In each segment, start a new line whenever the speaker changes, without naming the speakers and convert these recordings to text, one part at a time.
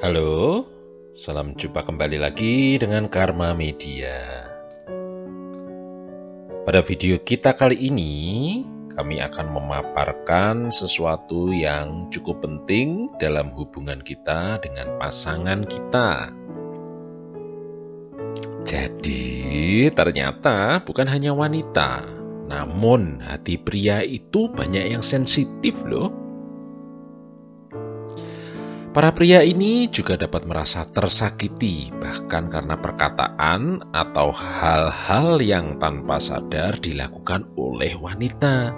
Halo, salam jumpa kembali lagi dengan Karma Media. Pada video kita kali ini, kami akan memaparkan sesuatu yang cukup penting dalam hubungan kita dengan pasangan kita. Jadi, ternyata bukan hanya wanita, namun hati pria itu banyak yang sensitif loh. Para pria ini juga dapat merasa tersakiti, bahkan karena perkataan atau hal-hal yang tanpa sadar dilakukan oleh wanita.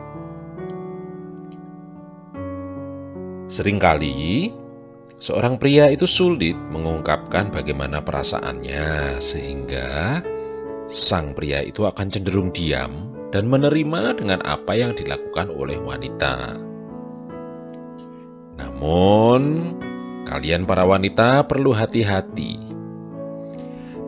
Seringkali, seorang pria itu sulit mengungkapkan bagaimana perasaannya, sehingga sang pria itu akan cenderung diam dan menerima dengan apa yang dilakukan oleh wanita. Namun, kalian para wanita perlu hati-hati.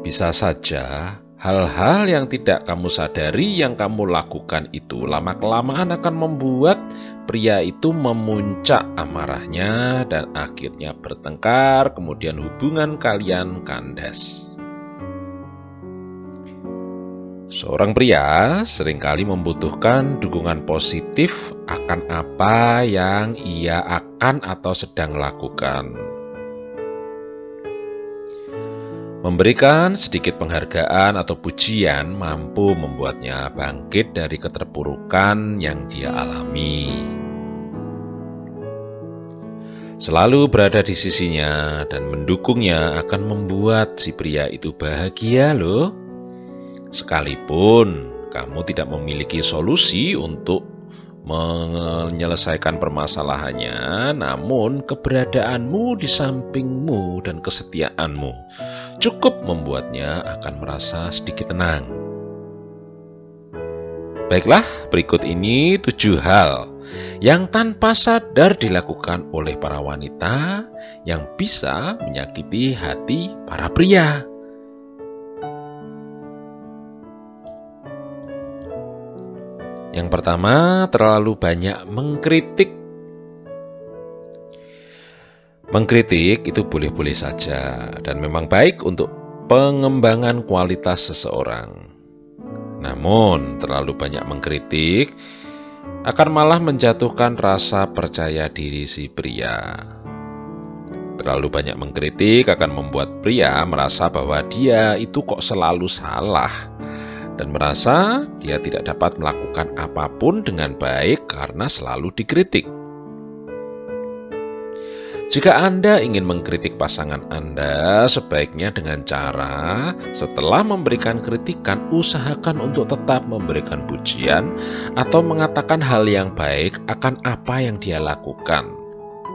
Bisa saja hal-hal yang tidak kamu sadari yang kamu lakukan itu lama-kelamaan akan membuat pria itu memuncak amarahnya dan akhirnya bertengkar, kemudian hubungan kalian kandas. Seorang pria seringkali membutuhkan dukungan positif akan apa yang ia akan atau sedang lakukan. Memberikan sedikit penghargaan atau pujian mampu membuatnya bangkit dari keterpurukan yang dia alami. Selalu berada di sisinya dan mendukungnya akan membuat si pria itu bahagia loh. Sekalipun kamu tidak memiliki solusi untuk menyelesaikan permasalahannya, namun keberadaanmu di sampingmu dan kesetiaanmu cukup membuatnya akan merasa sedikit tenang. Baiklah, berikut ini 7 hal yang tanpa sadar dilakukan oleh para wanita yang bisa menyakiti hati para pria. Yang pertama, terlalu banyak mengkritik. Mengkritik itu boleh-boleh saja dan memang baik untuk pengembangan kualitas seseorang. Namun, terlalu banyak mengkritik akan malah menjatuhkan rasa percaya diri si pria. Terlalu banyak mengkritik akan membuat pria merasa bahwa dia itu kok selalu salah, dan merasa dia tidak dapat melakukan apapun dengan baik karena selalu dikritik. Jika Anda ingin mengkritik pasangan Anda, sebaiknya dengan cara setelah memberikan kritikan, usahakan untuk tetap memberikan pujian atau mengatakan hal yang baik akan apa yang dia lakukan.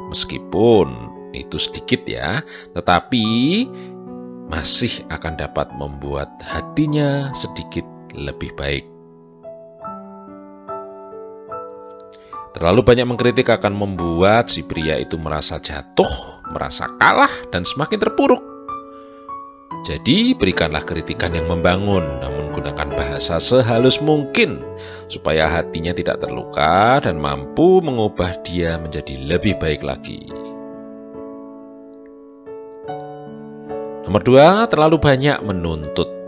Meskipun itu sedikit ya, tetapi masih akan dapat membuat hatinya sedikit lebih baik. Terlalu banyak mengkritik akan membuat si pria itu merasa jatuh, merasa kalah, dan semakin terpuruk. Jadi berikanlah kritikan yang membangun, namun gunakan bahasa sehalus mungkin supaya hatinya tidak terluka dan mampu mengubah dia menjadi lebih baik lagi. Nomor 2, terlalu banyak menuntut.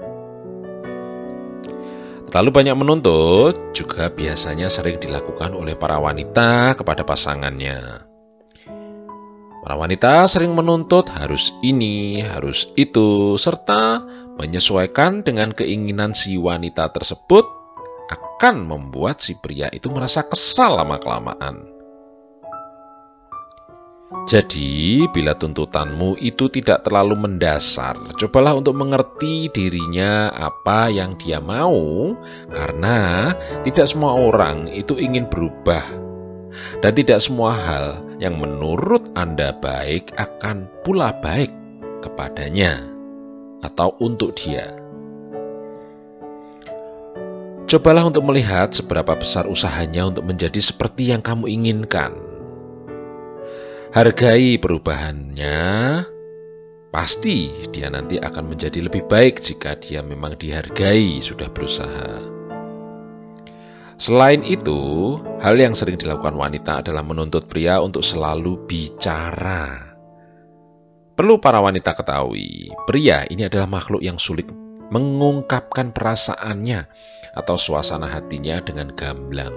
Terlalu banyak menuntut juga biasanya sering dilakukan oleh para wanita kepada pasangannya. Para wanita sering menuntut harus ini, harus itu, serta menyesuaikan dengan keinginan si wanita tersebut akan membuat si pria itu merasa kesal lama-kelamaan. Jadi, bila tuntutanmu itu tidak terlalu mendasar, cobalah untuk mengerti dirinya apa yang dia mau, karena tidak semua orang itu ingin berubah. Dan tidak semua hal yang menurut Anda baik akan pula baik kepadanya atau untuk dia. Cobalah untuk melihat seberapa besar usahanya untuk menjadi seperti yang kamu inginkan. Hargai perubahannya, pasti dia nanti akan menjadi lebih baik jika dia memang dihargai, sudah berusaha. Selain itu, hal yang sering dilakukan wanita adalah menuntut pria untuk selalu bicara. Perlu para wanita ketahui, pria ini adalah makhluk yang sulit mengungkapkan perasaannya atau suasana hatinya dengan gamblang.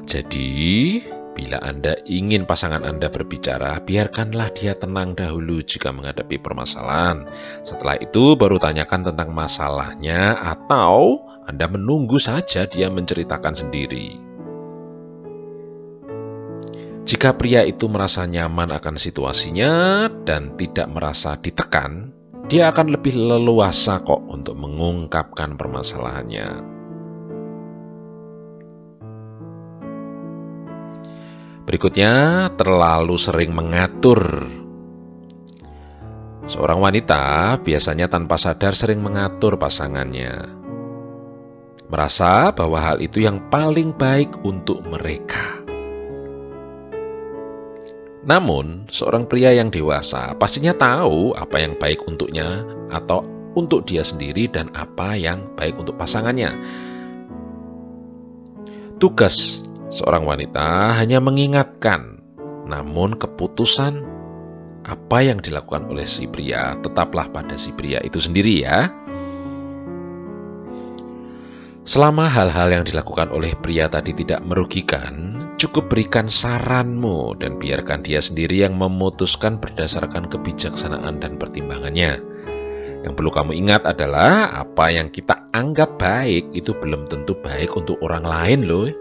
Jadi, bila Anda ingin pasangan Anda berbicara, biarkanlah dia tenang dahulu jika menghadapi permasalahan. Setelah itu baru tanyakan tentang masalahnya atau Anda menunggu saja dia menceritakan sendiri. Jika pria itu merasa nyaman akan situasinya dan tidak merasa ditekan, dia akan lebih leluasa kok untuk mengungkapkan permasalahannya. Berikutnya, terlalu sering mengatur. Seorang wanita biasanya tanpa sadar sering mengatur pasangannya. Merasa bahwa hal itu yang paling baik untuk mereka. Namun, seorang pria yang dewasa pastinya tahu apa yang baik untuknya atau untuk dia sendiri dan apa yang baik untuk pasangannya. Tugas seorang wanita hanya mengingatkan, namun keputusan apa yang dilakukan oleh si pria tetaplah pada si pria itu sendiri ya. Selama hal-hal yang dilakukan oleh pria tadi tidak merugikan, cukup berikan saranmu dan biarkan dia sendiri yang memutuskan berdasarkan kebijaksanaan dan pertimbangannya. Yang perlu kamu ingat adalah apa yang kita anggap baik itu belum tentu baik untuk orang lain loh.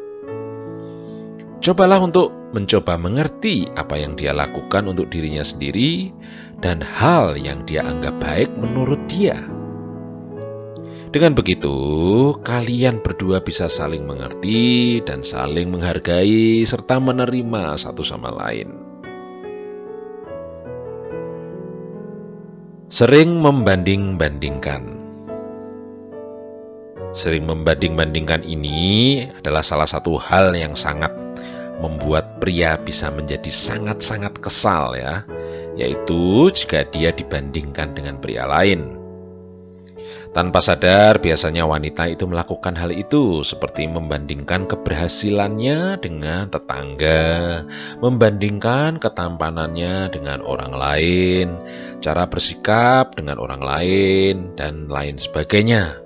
Cobalah untuk mencoba mengerti apa yang dia lakukan untuk dirinya sendiri dan hal yang dia anggap baik menurut dia. Dengan begitu, kalian berdua bisa saling mengerti dan saling menghargai serta menerima satu sama lain. Sering membanding-bandingkan. Sering membanding-bandingkan ini adalah salah satu hal yang sangat membuat pria bisa menjadi sangat-sangat kesal ya, yaitu jika dia dibandingkan dengan pria lain. Tanpa sadar, biasanya wanita itu melakukan hal itu, seperti membandingkan keberhasilannya dengan tetangga, membandingkan ketampanannya dengan orang lain, cara bersikap dengan orang lain, dan lain sebagainya.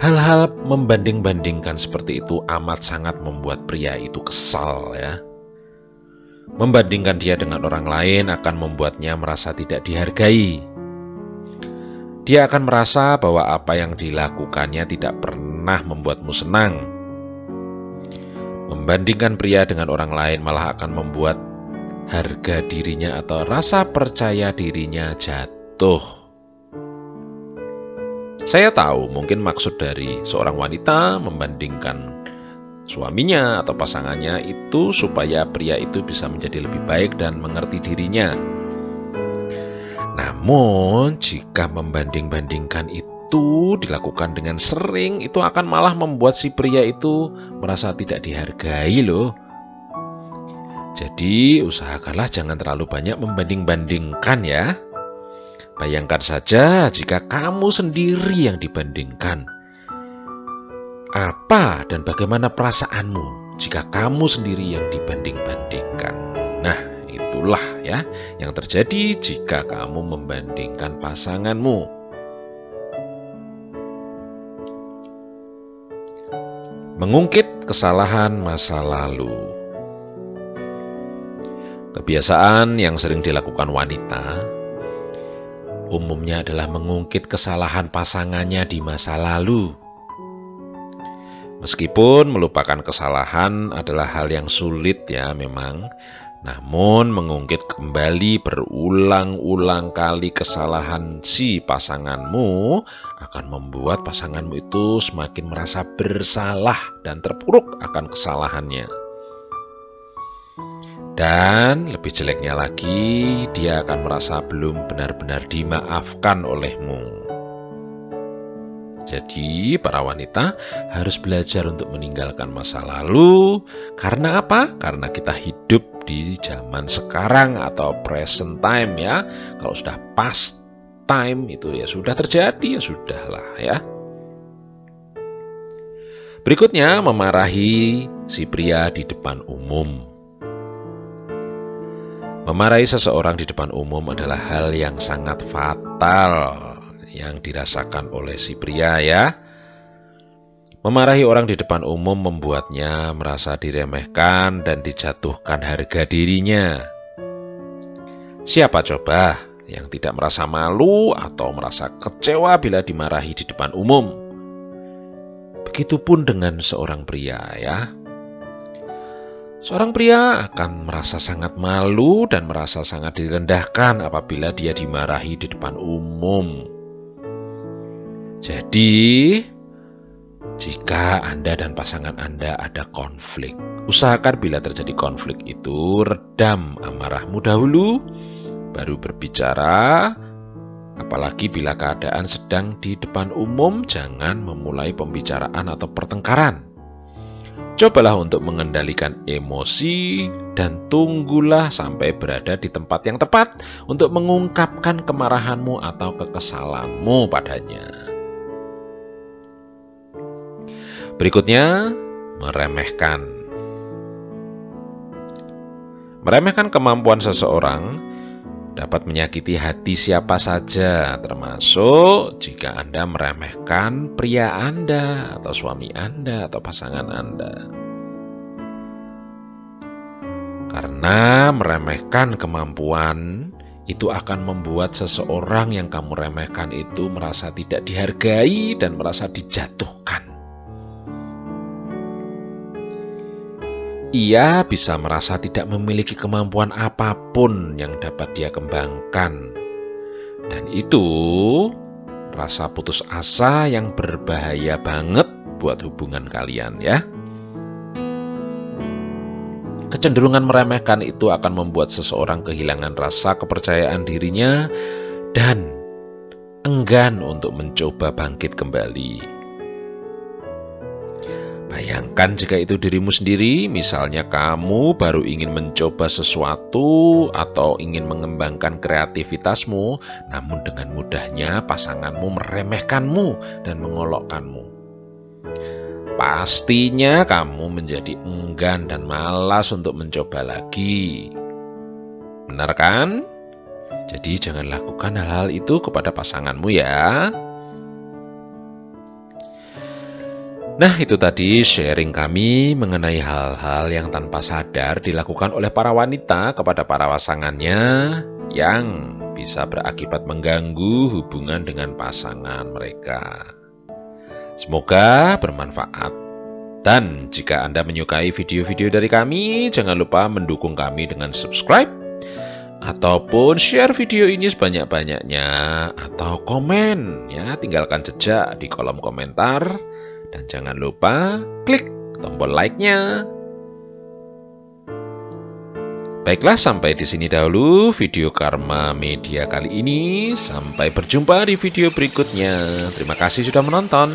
Hal-hal membanding-bandingkan seperti itu amat sangat membuat pria itu kesal ya. Membandingkan dia dengan orang lain akan membuatnya merasa tidak dihargai. Dia akan merasa bahwa apa yang dilakukannya tidak pernah membuatmu senang. Membandingkan pria dengan orang lain malah akan membuat harga dirinya atau rasa percaya dirinya jatuh. Saya tahu mungkin maksud dari seorang wanita membandingkan suaminya atau pasangannya itu supaya pria itu bisa menjadi lebih baik dan mengerti dirinya. Namun, jika membanding-bandingkan itu dilakukan dengan sering, itu akan malah membuat si pria itu merasa tidak dihargai loh. Jadi, usahakanlah jangan terlalu banyak membanding-bandingkan ya. Bayangkan saja jika kamu sendiri yang dibandingkan. Apa dan bagaimana perasaanmu jika kamu sendiri yang dibanding-bandingkan? Nah, itulah ya yang terjadi jika kamu membandingkan pasanganmu. Mengungkit kesalahan masa lalu. Kebiasaan yang sering dilakukan wanita umumnya adalah mengungkit kesalahan pasangannya di masa lalu. Meskipun melupakan kesalahan adalah hal yang sulit ya memang, namun mengungkit kembali berulang-ulang kali kesalahan si pasanganmu akan membuat pasanganmu itu semakin merasa bersalah dan terpuruk akan kesalahannya. Dan lebih jeleknya lagi, dia akan merasa belum benar-benar dimaafkan olehmu. Jadi, para wanita harus belajar untuk meninggalkan masa lalu. Karena apa? Karena kita hidup di zaman sekarang atau present time ya. Kalau sudah past time itu ya sudah terjadi, ya sudahlah ya. Berikutnya, memarahi si pria di depan umum. Memarahi seseorang di depan umum adalah hal yang sangat fatal yang dirasakan oleh si pria ya. Memarahi orang di depan umum membuatnya merasa diremehkan dan dijatuhkan harga dirinya. Siapa coba yang tidak merasa malu atau merasa kecewa bila dimarahi di depan umum? Begitupun dengan seorang pria ya. Seorang pria akan merasa sangat malu dan merasa sangat direndahkan apabila dia dimarahi di depan umum. Jadi, jika Anda dan pasangan Anda ada konflik, usahakan bila terjadi konflik itu redam amarahmu dahulu, baru berbicara. Apalagi bila keadaan sedang di depan umum, jangan memulai pembicaraan atau pertengkaran. Cobalah untuk mengendalikan emosi dan tunggulah sampai berada di tempat yang tepat untuk mengungkapkan kemarahanmu atau kekesalanmu padanya. Berikutnya, meremehkan. Meremehkan kemampuan seseorang dapat menyakiti hati siapa saja, termasuk jika Anda meremehkan pria Anda, atau suami Anda, atau pasangan Anda. Karena meremehkan kemampuan itu akan membuat seseorang yang kamu remehkan itu merasa tidak dihargai dan merasa dijatuhkan. Ia bisa merasa tidak memiliki kemampuan apapun yang dapat dia kembangkan. Dan itu rasa putus asa yang berbahaya banget buat hubungan kalian ya. Kecenderungan meremehkan itu akan membuat seseorang kehilangan rasa kepercayaan dirinya dan enggan untuk mencoba bangkit kembali. Bayangkan jika itu dirimu sendiri, misalnya kamu baru ingin mencoba sesuatu atau ingin mengembangkan kreativitasmu, namun dengan mudahnya pasanganmu meremehkanmu dan mengolokkanmu. Pastinya kamu menjadi enggan dan malas untuk mencoba lagi. Benar kan? Jadi jangan lakukan hal-hal itu kepada pasanganmu ya. Nah, itu tadi sharing kami mengenai hal-hal yang tanpa sadar dilakukan oleh para wanita kepada para pasangannya yang bisa berakibat mengganggu hubungan dengan pasangan mereka. Semoga bermanfaat. Dan jika Anda menyukai video-video dari kami, jangan lupa mendukung kami dengan subscribe ataupun share video ini sebanyak-banyaknya atau komen ya, tinggalkan jejak di kolom komentar. Dan jangan lupa klik tombol like-nya. Baiklah, sampai di sini dahulu video Karma Media kali ini. Sampai berjumpa di video berikutnya. Terima kasih sudah menonton.